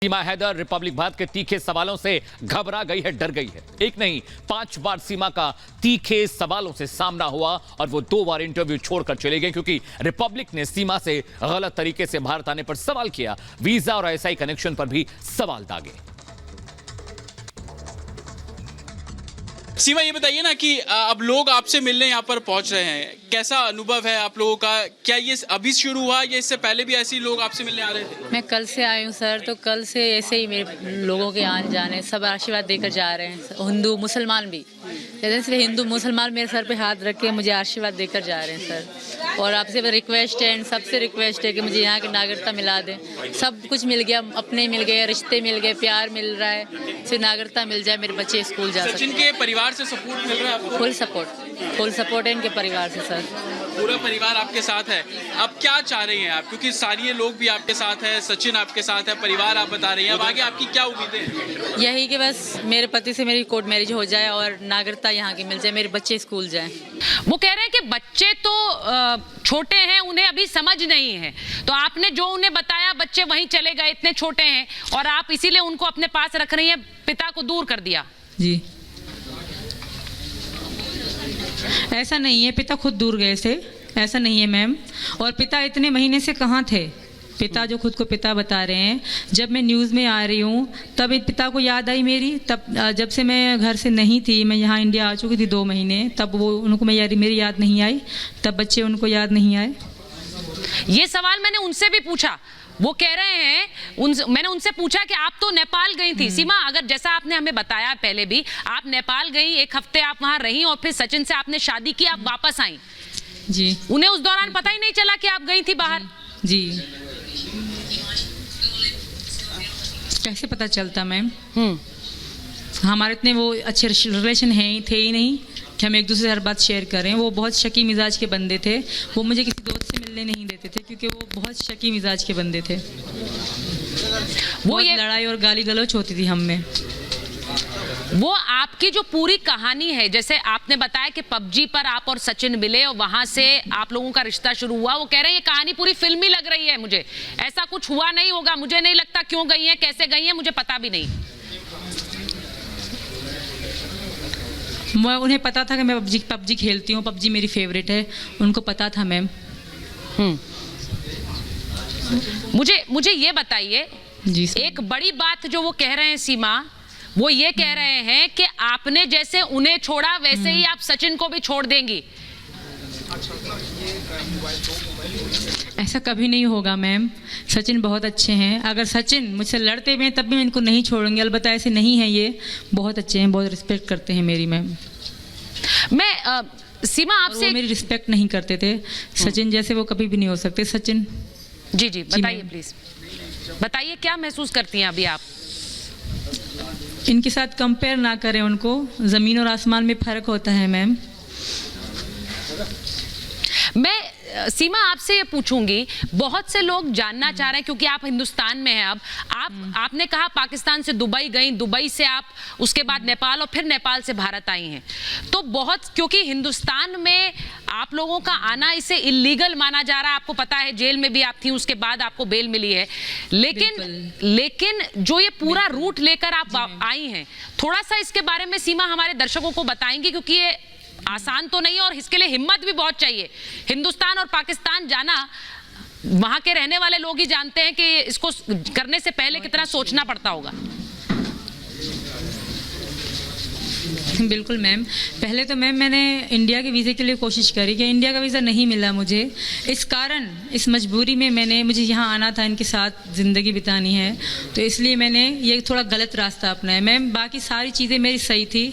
सीमा Haider Republic Bharat के तीखे सवालों से घबरा गई है, डर गई है। एक नहीं 5 बार सीमा का तीखे सवालों से सामना हुआ और वो 2 बार इंटरव्यू छोड़कर चले गए क्योंकि रिपब्लिक ने सीमा से गलत तरीके से भारत आने पर सवाल किया, वीजा और एसआई कनेक्शन पर भी सवाल दागे। सीमा, ये बताइए ना कि अब लोग आपसे मिलने यहाँ पर पहुँच रहे हैं, कैसा अनुभव है आप लोगों का? क्या ये अभी शुरू हुआ या इससे पहले भी ऐसे ही लोग आपसे मिलने आ रहे थे? मैं कल से आई हूँ सर, तो कल से ऐसे ही मेरे लोगों के आने जाने सब आशीर्वाद देकर जा रहे हैं, हिंदू मुसलमान भी। जैसे हिंदू मुसलमान मेरे सर पे हाथ रख के मुझे आशीर्वाद देकर जा रहे हैं सर। और आपसे रिक्वेस्ट है, सबसे रिक्वेस्ट है कि मुझे यहाँ की नागरिकता मिला दें। सब कुछ मिल गया, अपने मिल गए, रिश्ते मिल गए, प्यार मिल रहा है, सिर्फ नागरिकता मिल जाए, मेरे बच्चे स्कूल जा सकें। सचिन के परिवार से सपोर्ट मिल रहा है आपको? फुल सपोर्ट है इनके परिवार से सर। पूरा परिवार आपके साथ है। अब क्या चाह रही हैं आप, क्योंकि स्थानीय लोग भी आपके साथ है, सचिन आपके साथ है, परिवार आप बता रही हैं, अब आगे आपकी क्या उम्मीदें हैं? यही कि बस मेरे पति से मेरी कोर्ट मैरिज हो जाए और नागरिकता यहाँ की मिल जाए, मेरे बच्चे स्कूल जाएं। वो कह रहे हैं कि बच्चे तो छोटे हैं, उन्हें अभी समझ नहीं है, तो आपने जो उन्हें बताया बच्चे वहीं चले गए, इतने छोटे हैं, और आप इसीलिए उनको अपने पास रख रही हैं, पिता को दूर कर दिया। जी, ऐसा नहीं है, पिता खुद दूर गए थे, ऐसा नहीं है मैम। और पिता इतने महीने से कहाँ थे? पिता जो खुद को पिता बता रहे हैं, जब मैं न्यूज़ में आ रही हूँ तब पिता को याद आई मेरी। तब जब से मैं घर से नहीं थी, मैं यहाँ इंडिया आ चुकी थी 2 महीने, तब वो उनको मेरी याद नहीं आई, तब बच्चे उनको याद नहीं आए। ये सवाल मैंने उनसे भी पूछा, वो कह रहे हैं मैंने उनसे पूछा कि आप तो नेपाल गई थी सीमा, अगर जैसा आपने हमें बताया पहले भी, आप नेपाल गई, 1 हफ्ते आप वहां रही और फिर सचिन से आपने शादी की, आप वापस आई जी। उन्हें उस दौरान पता ही नहीं चला कि आप गई थी बाहर? जी। कैसे पता चलता मैम? हमारे इतने वो अच्छे रिलेशन थे ही नहीं कि हम एक दूसरे से हर बात शेयर करें। वो बहुत शकी मिजाज के बंदे थे, वो मुझे किसी दोस्त से मिलने नहीं देते थे क्योंकि वो बहुत शकी मिजाज के बंदे थे। वो ये लड़ाई और गाली गलौच होती थी हम में। वो आपकी जो पूरी कहानी है, जैसे आपने बताया कि पबजी पर आप और सचिन मिले और वहां से आप लोगों का रिश्ता शुरू हुआ, वो कह रहे हैं ये कहानी पूरी फिल्मी लग रही है मुझे, ऐसा कुछ हुआ नहीं होगा, मुझे नहीं लगता, क्यों गई है, कैसे गई है, मुझे पता भी नहीं। उन्हें पता था कि मैं पबजी खेलती हूँ, पबजी मेरी फेवरेट है, उनको पता था मैम। मुझे ये बताइए, एक बड़ी बात जो वो कह रहे हैं सीमा, वो ये कह रहे हैं कि आपने जैसे उन्हें छोड़ा वैसे ही आप सचिन को भी छोड़ देंगी। ऐसा कभी नहीं होगा मैम, सचिन बहुत अच्छे हैं। अगर सचिन मुझसे लड़ते हुए तब भी मैं इनको नहीं छोड़ूंगी, अलबत्ता ऐसे नहीं है, ये बहुत अच्छे हैं, बहुत रिस्पेक्ट करते हैं मेरी मैम। मैं सीमा आपसे मेरी रिस्पेक्ट नहीं करते थे, सचिन जैसे वो कभी भी नहीं हो सकते। सचिन जी बताइए प्लीज, बताइए क्या महसूस करती हैं अभी आप? इनके साथ कंपेयर ना करें उनको, ज़मीन और आसमान में फ़र्क होता है मैम। मैं सीमा आपसे ये पूछूंगी, बहुत से लोग जानना चाह रहे हैं क्योंकि आप हिंदुस्तान में हैं, अब आपने कहा पाकिस्तान से दुबई गई, दुबई से आप उसके बाद नेपाल और फिर नेपाल से भारत आई हैं, तो बहुत, क्योंकि हिंदुस्तान में आप लोगों का आना इसे इलीगल माना जा रहा है, आपको पता है जेल में भी आप थी, उसके बाद आपको बेल मिली है, लेकिन जो ये पूरा रूट लेकर आप आई हैं, थोड़ा सा इसके बारे में सीमा हमारे दर्शकों को बताएंगी, क्योंकि ये आसान तो नहीं और इसके लिए हिम्मत भी बहुत चाहिए। हिंदुस्तान और पाकिस्तान जाना वहां के रहने वाले लोग ही जानते हैं कि इसको करने से पहले कितना सोचना पड़ता होगा। बिल्कुल मैम, पहले तो मैम मैंने इंडिया के वीज़े के लिए कोशिश करी कि इंडिया का वीज़ा नहीं मिला मुझे, इस मजबूरी में मुझे यहाँ आना था, इनके साथ ज़िंदगी बितानी है, तो इसलिए मैंने ये थोड़ा गलत रास्ता अपनाया मैम। बाकी सारी चीज़ें मेरी सही थी।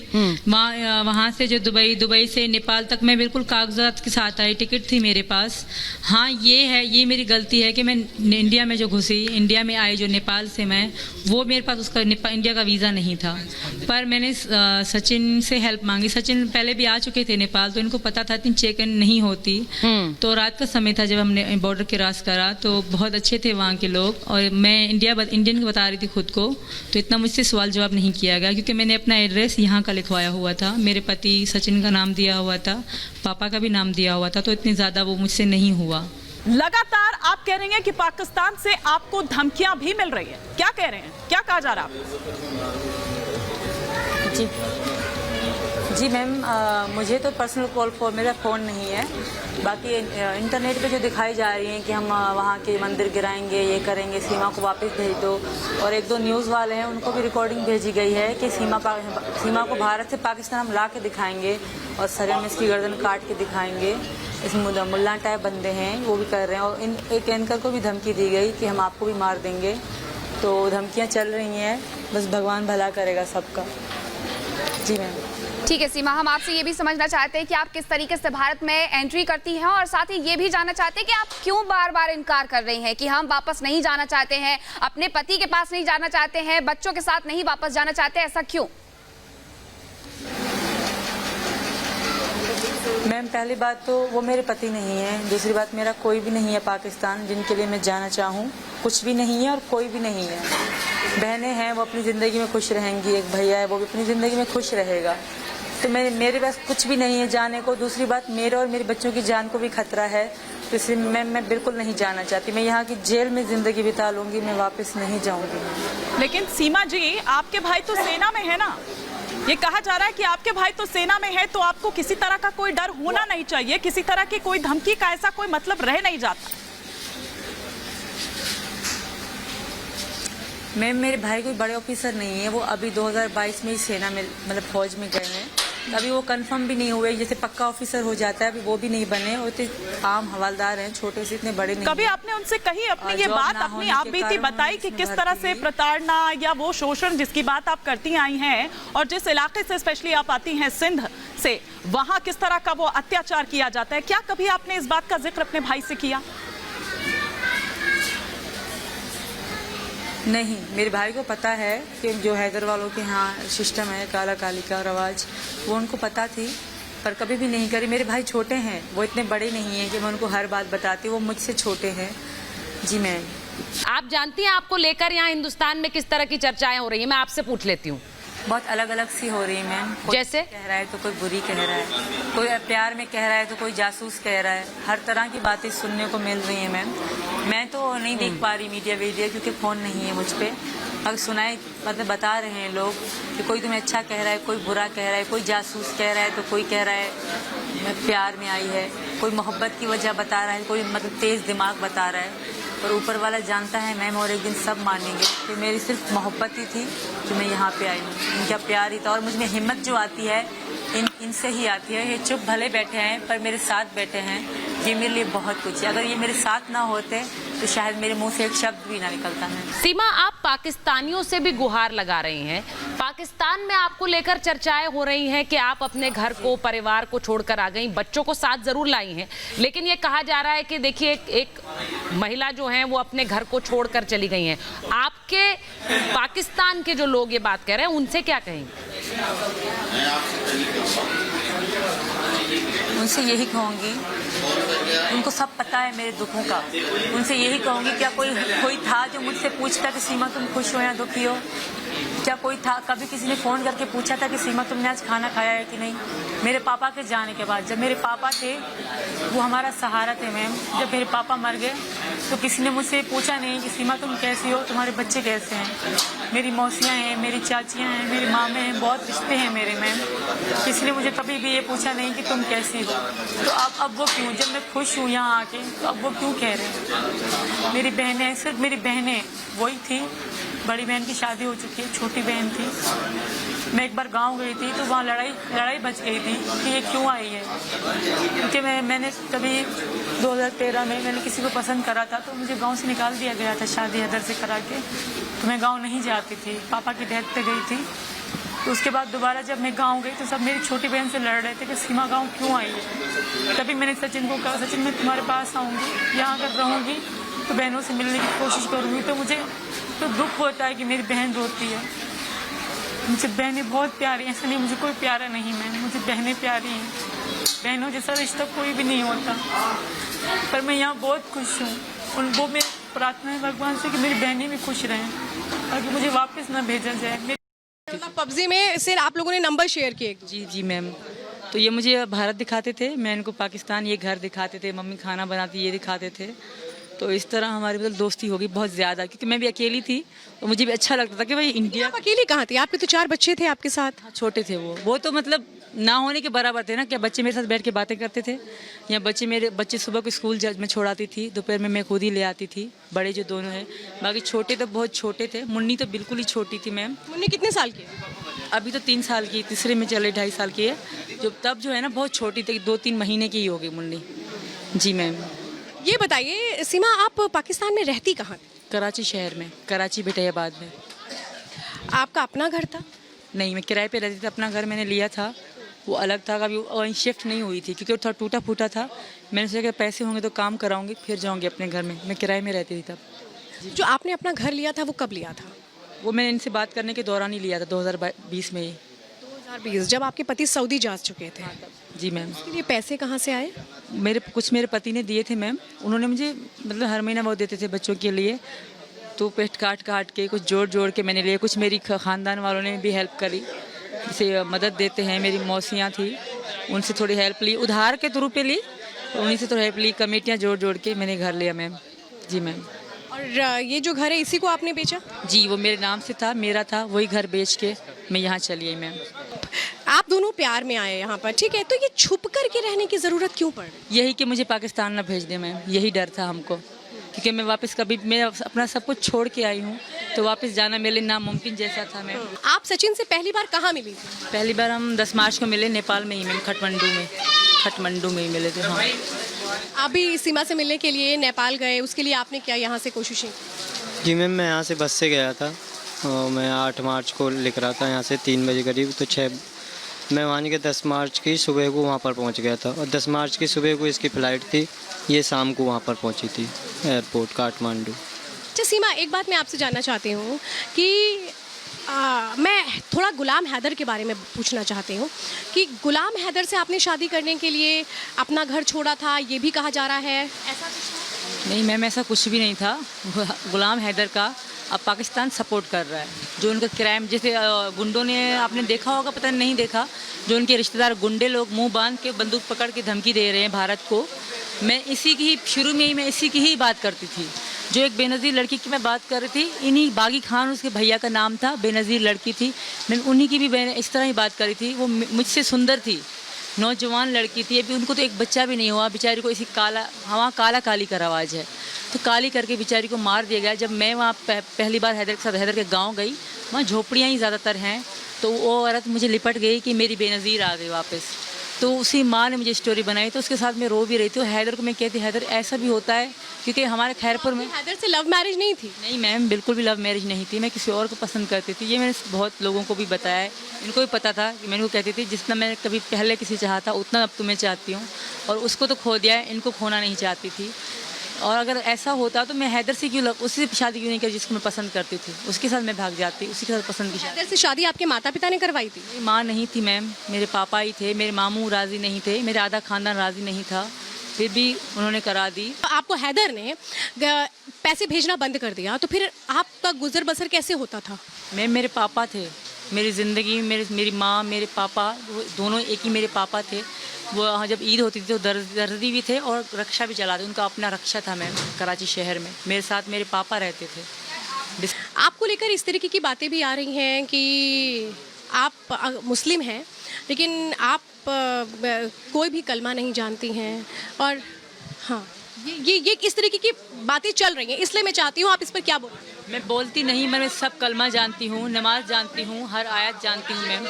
वहाँ से जो दुबई से नेपाल तक मैं बिल्कुल कागजात के साथ आई, टिकट थी मेरे पास। हाँ, ये मेरी गलती है कि मैं इंडिया में जो घुसी, इंडिया में आई जो नेपाल से मैं, वो मेरे पास उसका इंडिया का वीज़ा नहीं था। पर मैंने सचिन से हेल्प मांगी, सचिन पहले भी आ चुके थे नेपाल, तो इनको पता था इतनी चेक इन नहीं होती। तो रात का समय था जब हमने बॉर्डर क्रॉस करा, तो बहुत अच्छे थे वहाँ के लोग, और मैं इंडियन बता रही थी खुद को, तो इतना मुझसे सवाल जवाब नहीं किया गया क्योंकि मैंने अपना एड्रेस यहाँ का लिखवाया हुआ था, मेरे पति सचिन का नाम दिया हुआ था, पापा का भी नाम दिया हुआ था, तो इतनी ज़्यादा वो मुझसे नहीं हुआ। लगातार आप कह रही हैं कि पाकिस्तान से आपको धमकियां भी मिल रही है, क्या कह रहे हैं, क्या कहा जा रहा है? जी मैम, मुझे तो पर्सनल कॉल फॉर मेरा फ़ोन नहीं है, बाकी इंटरनेट पे जो दिखाई जा रही हैं कि हम वहाँ के मंदिर गिराएंगे, ये करेंगे, सीमा को वापस भेज दो, और एक दो न्यूज़ वाले हैं उनको भी रिकॉर्डिंग भेजी गई है कि सीमा को भारत से पाकिस्तान हम ला के दिखाएंगे और सर में इसकी गर्दन काट के दिखाएंगे। इस मुल्ला टाइप बंदे हैं वो भी कर रहे हैं, और एक एंकर को भी धमकी दी गई कि हम आपको भी मार देंगे। तो धमकियाँ चल रही हैं, बस भगवान भला करेगा सबका। जी मैम। ठीक है सीमा, हम आपसे ये भी समझना चाहते हैं कि आप किस तरीके से भारत में एंट्री करती हैं, और साथ ही ये भी जानना चाहते हैं कि आप क्यों बार बार इनकार कर रही हैं कि हम वापस नहीं जाना चाहते हैं, अपने पति के पास नहीं जाना चाहते हैं, बच्चों के साथ नहीं वापस जाना चाहते, ऐसा क्यों? मैम, पहली बात तो वो मेरे पति नहीं है, दूसरी बात मेरा कोई भी नहीं है पाकिस्तान जिनके लिए मैं जाना चाहूँ, कुछ भी नहीं है और कोई भी नहीं है। बहनें हैं वो अपनी ज़िंदगी में खुश रहेंगी, एक भैया है वो भी अपनी ज़िंदगी में खुश रहेगा, तो मेरे पास कुछ भी नहीं है जाने को। दूसरी बात, मेरे और मेरे बच्चों की जान को भी खतरा है, तो इसलिए मैं बिल्कुल नहीं जाना चाहती। मैं यहाँ की जेल में ज़िंदगी बिता लूँगी, मैं वापस नहीं जाऊँगी। लेकिन सीमा जी, आपके भाई तो सेना में है ना, ये कहा जा रहा है कि आपके भाई तो सेना में है, तो आपको किसी तरह का कोई डर होना नहीं चाहिए, किसी तरह की कोई धमकी का ऐसा कोई मतलब रह नहीं जाता। मैम, मेरे भाई कोई बड़े ऑफिसर नहीं है, वो अभी 2022 में ही सेना में मतलब फौज में गए हैं, अभी वो कंफर्म भी नहीं हुए, जैसे पक्का ऑफिसर हो जाता है अभी वो भी नहीं बने, वो तो आम हवलदार हैं, छोटे से, इतने बड़े नहीं। कभी आपने उनसे कही अपनी ये बात, अपनी आप बीती बताई कि किस तरह से प्रताड़ना या वो शोषण जिसकी बात आप करती आई हैं, और जिस इलाके से स्पेशली आप आती हैं सिंध से, वहाँ किस तरह का वो अत्याचार किया जाता है, क्या कभी आपने इस बात का जिक्र अपने भाई से किया? नहीं, मेरे भाई को पता है कि जो हैदर वालों के यहाँ सिस्टम है, काला काली का रवाज, वो उनको पता थी, पर कभी भी नहीं करी। मेरे भाई छोटे हैं, वो इतने बड़े नहीं हैं कि मैं उनको हर बात बताती, वो मुझसे छोटे हैं। जी मैम। आप जानती हैं आपको लेकर यहाँ हिंदुस्तान में किस तरह की चर्चाएं हो रही हैं? मैं आपसे पूछ लेती हूँ। बहुत अलग अलग सी हो रही है मैम। जैसे कह रहा है तो कोई बुरी कह रहा है, कोई प्यार में कह रहा है तो कोई जासूस कह रहा है, हर तरह की बातें सुनने को मिल रही हैं मैम। मैं तो नहीं देख पा रही मीडिया क्योंकि फ़ोन नहीं है मुझ पर। अगर सुनाए मतलब बता रहे हैं लोग कि कोई तुम्हें अच्छा कह रहा है, कोई बुरा कह रहा है, कोई जासूस कह रहा है, तो कोई कह रहा है मैं प्यार में आई है, कोई मोहब्बत की वजह बता रहा है, कोई मतलब तेज़ दिमाग बता रहा है। पर ऊपर वाला जानता है मैम, और एक दिन सब मानेंगे कि मेरी सिर्फ मोहब्बत ही थी कि मैं यहाँ पे आई हूँ, इनका प्यार ही था। और मुझ में हिम्मत जो आती है इनसे ही आती है। ये चुप भले बैठे हैं पर मेरे साथ बैठे हैं, ये मेरे लिए बहुत कुछ है। अगर ये मेरे साथ ना होते तो शायद मेरे मुंह से एक शब्द भी ना निकलता है। सीमा, आप पाकिस्तानियों से भी गुहार लगा रही हैं। पाकिस्तान में आपको लेकर चर्चाएं हो रही हैं कि आप अपने घर को, परिवार को छोड़कर आ गई, बच्चों को साथ जरूर लाई हैं, लेकिन ये कहा जा रहा है कि देखिए एक महिला जो है वो अपने घर को छोड़कर चली गई हैं। आपके पाकिस्तान के जो लोग ये बात कह रहे हैं उनसे क्या कहेंगे? उनसे यही कहूँगी, उनको सब पता है मेरे दुखों का। उनसे यही कहूँगी, क्या कोई था जो मुझसे पूछता कि सीमा तुम खुश हो या दुखी हो? क्या कोई था, कभी किसी ने फ़ोन करके पूछा था कि सीमा तुमने आज खाना खाया है कि नहीं? मेरे पापा के जाने के बाद, जब मेरे पापा थे वो हमारा सहारा थे मैम। जब मेरे पापा मर गए तो किसी ने मुझसे पूछा नहीं कि सीमा तुम कैसी हो, तुम्हारे बच्चे कैसे हैं? मेरी मौसियाँ हैं, मेरी चाचियाँ हैं, मेरी मामे हैं, बहुत रिश्ते हैं मेरे मैम। किसी ने मुझे कभी भी ये पूछा नहीं कि तुम कैसी हो। तो अब वो क्यों, जब मैं खुश हूँ यहाँ आके, तो अब वो क्यों कह रहे हैं? मेरी बहनें, सिर्फ मेरी बहनें वही थी। बड़ी बहन की शादी हो चुकी है, छोटी बहन थी। मैं एक बार गांव गई थी तो वहाँ लड़ाई बच गई थी कि ये क्यों आई है, क्योंकि मैंने कभी 2013 में मैंने किसी को पसंद करा था, तो मुझे गांव से निकाल दिया गया था शादी हैदर से करा के। तो मैं गांव नहीं जाती थी, पापा की डेथ पे गई थी। तो उसके बाद दोबारा जब मैं गांव गई तो सब मेरी छोटी बहन से लड़ रहे थे कि सीमा गांव क्यों आई है। तभी मैंने सचिन को कहा, सचिन मैं तुम्हारे पास आऊँगी, यहाँ अगर रहूँगी तो बहनों से मिलने की कोशिश करूँगी। तो मुझे तो दुख होता है कि मेरी बहन रोती है। मुझे बहनें बहुत प्यारी हैं, ऐसा नहीं मुझे कोई प्यारा नहीं मैम, मुझे बहनें प्यारी हैं। बहनों जैसा रिश्ता कोई भी नहीं होता। पर मैं यहाँ बहुत खुश हूँ। वो मेरी प्रार्थना है भगवान से कि मेरी बहनें भी खुश रहें, ताकि मुझे वापस ना भेजा जाए। पबजी में सिर्फ आप लोगों ने नंबर शेयर किए? जी मैम। तो ये मुझे भारत दिखाते थे, मैं इनको पाकिस्तान, ये घर दिखाते थे, मम्मी खाना बनाती ये दिखाते थे। तो इस तरह हमारी मतलब दोस्ती हो गई बहुत ज़्यादा, क्योंकि मैं भी अकेली थी तो मुझे भी अच्छा लगता था कि भाई इंडिया। आप अकेले कहाँ थे? आपके तो 4 बच्चे थे आपके साथ। छोटे थे वो तो मतलब ना होने के बराबर थे ना। क्या बच्चे मेरे साथ बैठ के बातें करते थे, या मेरे बच्चे सुबह को स्कूल मैं छोड़ाती थी, दोपहर में मैं खुद ही ले आती थी, बड़े जो दोनों हैं। बाकी छोटे तो बहुत छोटे थे, मुन्नी तो बिल्कुल ही छोटी थी मैम। मुन्नी कितने साल की है? अभी तो 3 साल की, तीसरे में चले 2.5 साल की है। जो तब जो है ना बहुत छोटी थी, 2-3 महीने की ही होगी मुन्नी। जी मैम। ये बताइए सीमा, आप पाकिस्तान में रहती कहाँ थी? कराची शहर में, कराची बिटायाबाद में। आपका अपना घर था? नहीं, मैं किराए पे रहती थी। अपना घर मैंने लिया था, वो अलग था, कभी वहीं शिफ्ट नहीं हुई थी क्योंकि वो थोड़ा टूटा फूटा था। मैंने सोचा कि पैसे होंगे तो काम कराऊंगी फिर जाऊंगी अपने घर में। मैं किराए में रहती थी तब। जो आपने अपना घर लिया था वो कब लिया था? वो मैंने इनसे बात करने के दौरान ही लिया था, 2020 में ही। 2020, जब आपके पति सऊदी जा चुके थे? जी मैम। इसके लिए पैसे कहाँ से आए? मेरे पति ने दिए थे मैम। उन्होंने मुझे मतलब हर महीना वो देते थे बच्चों के लिए, तो पेट काट के कुछ जोड़ के मैंने लिए। कुछ मेरी ख़ानदान वालों ने भी हेल्प करी, जैसे मदद देते हैं। मेरी मौसियाँ थी, उनसे थोड़ी हेल्प ली, उधार के थ्रू पे ली, उन्हीं से थोड़ी हेल्प ली। कमेटियाँ जोड़ के मैंने घर लिया मैम। जी मैम। और ये जो घर है इसी को आपने बेचा? जी, वो मेरे नाम से था, मेरा था, वही घर बेच के मैं यहाँ चली आई मैम। आप दोनों प्यार में आए यहाँ पर, ठीक है, तो ये छुप कर के रहने की ज़रूरत क्यों पड़ रही? यही कि मुझे पाकिस्तान ना भेज दे मैम, यही डर था हमको, क्योंकि मैं वापस कभी मैं अपना सब कुछ छोड़ के आई हूँ, तो वापस जाना मेरे लिए नामुमकिन जैसा था मैम। आप सचिन से पहली बार कहाँ मिली थी? पहली बार हम 10 मार्च को मिले, नेपाल में ही मैम, खटमंडू में ही मिले थे। हाँ। आप भी सीमा से मिलने के लिए नेपाल गए, उसके लिए आपने क्या यहाँ से कोशिशें? जी मैम, मैं यहाँ से बस से गया था और मैं 8 मार्च को लिख रहा था यहाँ से 3 बजे करीब, तो 6 मैं मान के 10 मार्च की सुबह को वहाँ पर पहुँच गया था, और 10 मार्च की सुबह को इसकी फ़्लाइट थी, ये शाम को वहाँ पर पहुँची थी एयरपोर्ट काठमांडू। अच्छा सीमा, एक बात मैं आपसे जानना चाहती हूँ कि मैं थोड़ा गुलाम हैदर के बारे में पूछना चाहती हूँ कि गुलाम हैदर से आपने शादी करने के लिए अपना घर छोड़ा था, ये भी कहा जा रहा है, ऐसा कुछ? नहीं मैम, ऐसा कुछ भी नहीं था। गुलाम हैदर का अब पाकिस्तान सपोर्ट कर रहा है। जो उनका क्राइम, जैसे गुंडों ने, आपने देखा होगा, पता नहीं देखा, जो उनके रिश्तेदार गुंडे लोग मुंह बांध के बंदूक पकड़ के धमकी दे रहे हैं भारत को। मैं इसी की शुरू में ही मैं इसी की ही बात करती थी। जो एक बेनज़ीर लड़की की मैं बात कर रही थी, इन्हीं बागी खान उसके भैया का नाम था, बेनज़ीर लड़की थी, मैं उन्हीं की भी इस तरह ही बात कर रही थी। वो मुझसे सुंदर थी, नौजवान लड़की थी, अभी उनको तो एक बच्चा भी नहीं हुआ, बेचारी को इसी वहाँ काला काली का रवाज है, तो काली करके बेचारी को मार दिया गया। जब मैं वहाँ पहली बार हैदर के साथ हैदर के गाँव गई, वहाँ झोपड़ियाँ ही ज़्यादातर हैं, तो वो औरत मुझे लिपट गई कि मेरी बेनज़ीर आ गई वापस। तो उसी माँ ने मुझे स्टोरी बनाई, तो उसके साथ मैं रो भी रही थी। हैदर को मैं कहती, हैदर ऐसा भी होता है, क्योंकि हमारे खैरपुर में हैदर से लव मैरिज नहीं थी? नहीं मैम, बिल्कुल भी लव मैरिज नहीं थी, मैं किसी और को पसंद करती थी। ये मैंने बहुत लोगों को भी बताया है, इनको भी पता था कि मैंने को कहती थी जितना मैंने कभी पहले किसी चाहा था उतना अब तुम्हें चाहती हूँ, और उसको तो खो दिया है, इनको खोना नहीं चाहती थी। और अगर ऐसा होता तो मैं हैदर से उससे शादी क्यों नहीं करी जिसको मैं पसंद करती थी, उसके साथ मैं भाग जाती, उसी के साथ पसंद की शादी। हैदर से शादी आपके माता पिता ने करवाई थी? मेरी माँ नहीं थी मैम, मेरे पापा ही थे, मेरे मामू राज़ी नहीं थे, मेरा आधा खानदान राज़ी नहीं था, फिर भी उन्होंने करा दी। आपको हैदर ने पैसे भेजना बंद कर दिया, तो फिर आपका गुजर बसर कैसे होता था? मैम मेरे पापा थे, मेरी ज़िंदगी, मेरी माँ, मेरे पापा, दोनों एक ही मेरे पापा थे। वो जब ईद होती थी तो दर्जी भी थे और रक्षा भी चलाते, उनका अपना रक्षा था मैम कराची शहर में, मेरे साथ मेरे पापा रहते थे। आपको लेकर इस तरीके की बातें भी आ रही हैं कि आप मुस्लिम हैं, लेकिन आप कोई भी कलमा नहीं जानती हैं, और हाँ ये किस तरीके की बातें चल रही हैं, इसलिए मैं चाहती हूँ आप इस पर क्या बोलें। मैं बोलती नहीं, मैं सब कलमा जानती हूँ, नमाज जानती हूँ, हर आयत जानती हूँ मैम,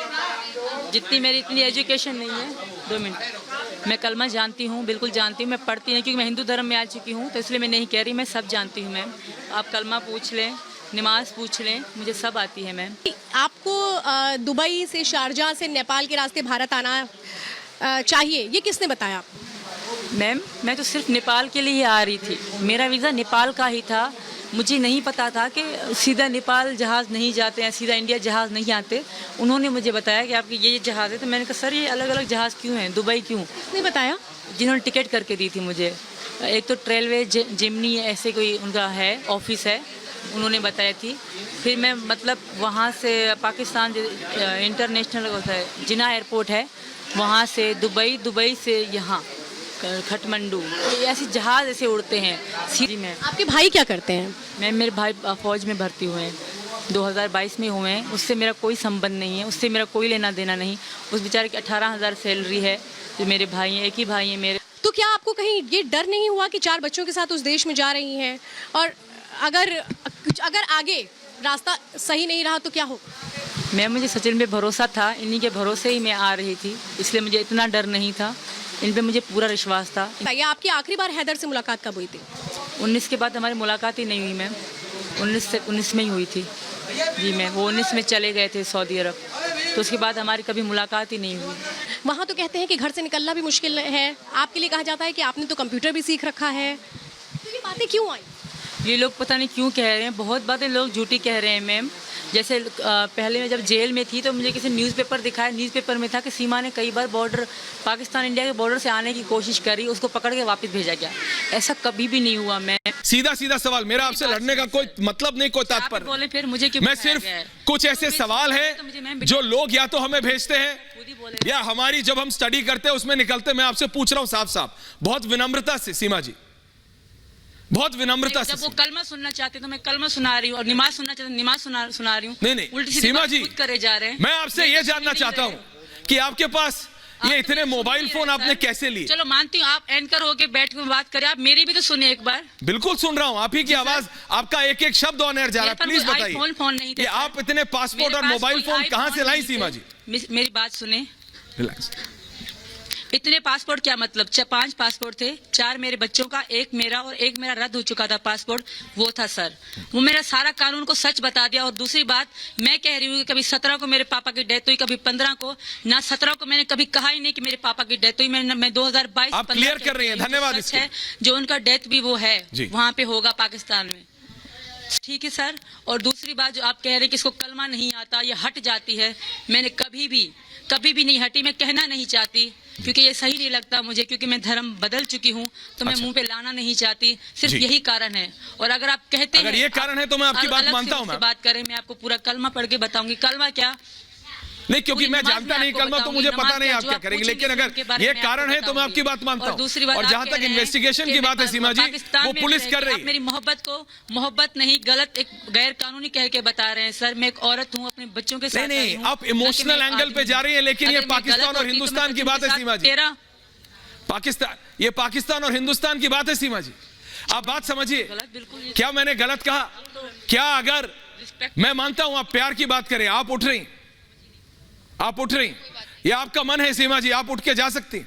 जितनी मेरी इतनी एजुकेशन नहीं है। 2 मिनट। मैं कलमा जानती हूँ, बिल्कुल जानती हूँ, मैं पढ़ती नहीं, क्योंकि मैं हिंदू धर्म में आ चुकी हूँ, तो इसलिए मैं नहीं कह रही, मैं सब जानती हूँ मैम। आप कलमा पूछ लें, नमाज पूछ लें, मुझे सब आती है मैम। आपको दुबई से, शारजाह से नेपाल के रास्ते भारत आना चाहिए, ये किसने बताया आपको? मैम मैं तो सिर्फ नेपाल के लिए ही आ रही थी, मेरा वीज़ा नेपाल का ही था, मुझे नहीं पता था कि सीधा नेपाल जहाज़ नहीं जाते हैं, सीधा इंडिया जहाज़ नहीं आते। उन्होंने मुझे बताया कि आपके ये जहाज़ है, तो मैंने कहा सर ये अलग अलग जहाज़ क्यों हैं, दुबई क्यों? किसने बताया? जिन्होंने टिकट करके दी थी मुझे, एक तो ट्रेलवे जिमनी ऐसे कोई उनका है, ऑफिस है, उन्होंने बताई थी। फिर मैं मतलब वहाँ से पाकिस्तान इंटरनेशनल होता है जिना एयरपोर्ट है, वहाँ से दुबई, दुबई से यहाँ खटमंडू, ये ऐसे जहाज़ ऐसे उड़ते हैं। जी मैम। आपके भाई क्या करते हैं? मैम मेरे भाई फ़ौज में भर्ती हुए हैं, 2022 में हुए हैं। उससे मेरा कोई संबंध नहीं है, उससे मेरा कोई लेना देना नहीं। उस बेचारे की 18,000 सैलरी है। जो मेरे भाई हैं, एक ही भाई हैं मेरे। तो क्या आपको कहीं ये डर नहीं हुआ कि 4 बच्चों के साथ उस देश में जा रही हैं, और अगर आगे रास्ता सही नहीं रहा तो क्या होगा? मैम मुझे सचिन में भरोसा था, इन्हीं के भरोसे ही मैं आ रही थी, इसलिए मुझे इतना डर नहीं था। इन पे मुझे पूरा विश्वास था। ये आपकी आखिरी बार हैदर से मुलाकात कब हुई थी? 19 के बाद हमारी मुलाकात ही नहीं हुई मैम। 19 में ही हुई थी जी मैम। वो 19 में चले गए थे सऊदी अरब, तो उसके बाद हमारी कभी मुलाकात ही नहीं हुई। वहाँ तो कहते हैं कि घर से निकलना भी मुश्किल है, आपके लिए कहा जाता है कि आपने तो कंप्यूटर भी सीख रखा है, तो ये बातें क्यों आई? ये लोग पता नहीं क्यों कह रहे हैं, बहुत बातें लोग झूठी कह रहे हैं मैम। जैसे पहले मैं जब जेल में थी तो मुझे किसी न्यूज़पेपर दिखाया, न्यूज़पेपर में था कि सीमा ने कई बार बॉर्डर, पाकिस्तान इंडिया के बॉर्डर से आने की कोशिश करी, उसको पकड़ के वापस भेजा गया। ऐसा कभी भी नहीं हुआ मैम। सीधा सीधा सवाल, मेरा आपसे लड़ने का कोई मतलब नहीं, कोई तात्पर्य बोले फिर मुझे क्यों? मैं सिर्फ कुछ ऐसे सवाल हैं जो लोग या तो हमें भेजते हैं या हमारी जब हम स्टडी करते हैं उसमें निकलते। मैं आपसे पूछ रहा हूं साफ साफ, बहुत विनम्रता से सीमा जी, बहुत विनम्रता से। जब वो कलमा सुनना चाहते तो मैं कलमा सुना रही हूँ, और नमाज सुनना चाहते नमाज सुना रही हूँ। नहीं उल्टी सीमा जी, करे जा रहे हैं। मैं आपसे ये जानना चाहता हूँ कि आपके पास ये इतने मोबाइल फोन आपने कैसे लिए? चलो मानती हूँ, आप एंकर होके बैठ के बात करें, आप मेरी भी तो सुनिए एक बार। बिल्कुल सुन रहा हूँ, आप ही की आवाज, आपका एक एक शब्द ऑन एयर जा रहा है। प्लीज बताइए, फोन नहीं ये आप इतने पासपोर्ट और मोबाइल फोन कहाँ से लाई सीमा जी? मेरी बात सुने, रिलैक्स। इतने पासपोर्ट क्या मतलब? 5 पासपोर्ट थे, 4 मेरे बच्चों का, एक मेरा, और एक मेरा रद्द हो चुका था पासपोर्ट, वो था सर। वो मेरा सारा कानून को सच बता दिया। और दूसरी बात मैं कह रही हूँ कि कभी 17 को मेरे पापा की डेथ हुई, कभी 15 को, ना 17 को मैंने कभी कहा ही नहीं कि मेरे पापा की डेथ हुई। मैं 2022 आप क्लियर कर रही हैं, धन्यवाद। सच है जो उनका डेथ भी वो है, वहाँ पे होगा पाकिस्तान में, ठीक है सर। और दूसरी बात जो आप कह रहे हैं कि इसको कलमा नहीं आता, ये हट जाती है, मैंने कभी भी नहीं हटी। मैं कहना नहीं चाहती क्योंकि ये सही नहीं लगता मुझे, क्योंकि मैं धर्म बदल चुकी हूँ, तो मैं मुंह पे लाना नहीं चाहती। सिर्फ यही कारण है। और अगर आप कहते हैं, अगर ये कारण है तो मैं आपकी बात मानता हूँ। मैं बात करें, मैं आपको पूरा कलमा पढ़ के बताऊंगी। कलमा क्या? नहीं, क्योंकि मैं जानता नहीं कलमा, तो मुझे पता नहीं आप क्या करेंगे। लेकिन अगर ये कारण है तो मैं आपकी बात मानता हूँ। और जहाँ तक इन्वेस्टिगेशन की बात है सीमा जी, वो पुलिस कर रही है। मेरी मोहब्बत को मोहब्बत नहीं, गलत, एक गैर कानूनी कह के बता रहे हैं सर। मैं एक औरत हूँ, अपने बच्चों के साथ। नहीं, आप इमोशनल एंगल पे जा रही है, लेकिन ये पाकिस्तान और हिंदुस्तान की बात है सीमा जी। ये पाकिस्तान और हिंदुस्तान की बात है सीमा जी, आप बात समझिए। क्या मैंने गलत कहा? क्या अगर मैं मानता हूं आप प्यार की बात करें, आप उठ रही, ये आपका मन है सीमा जी, आप उठ के जा सकती हैं।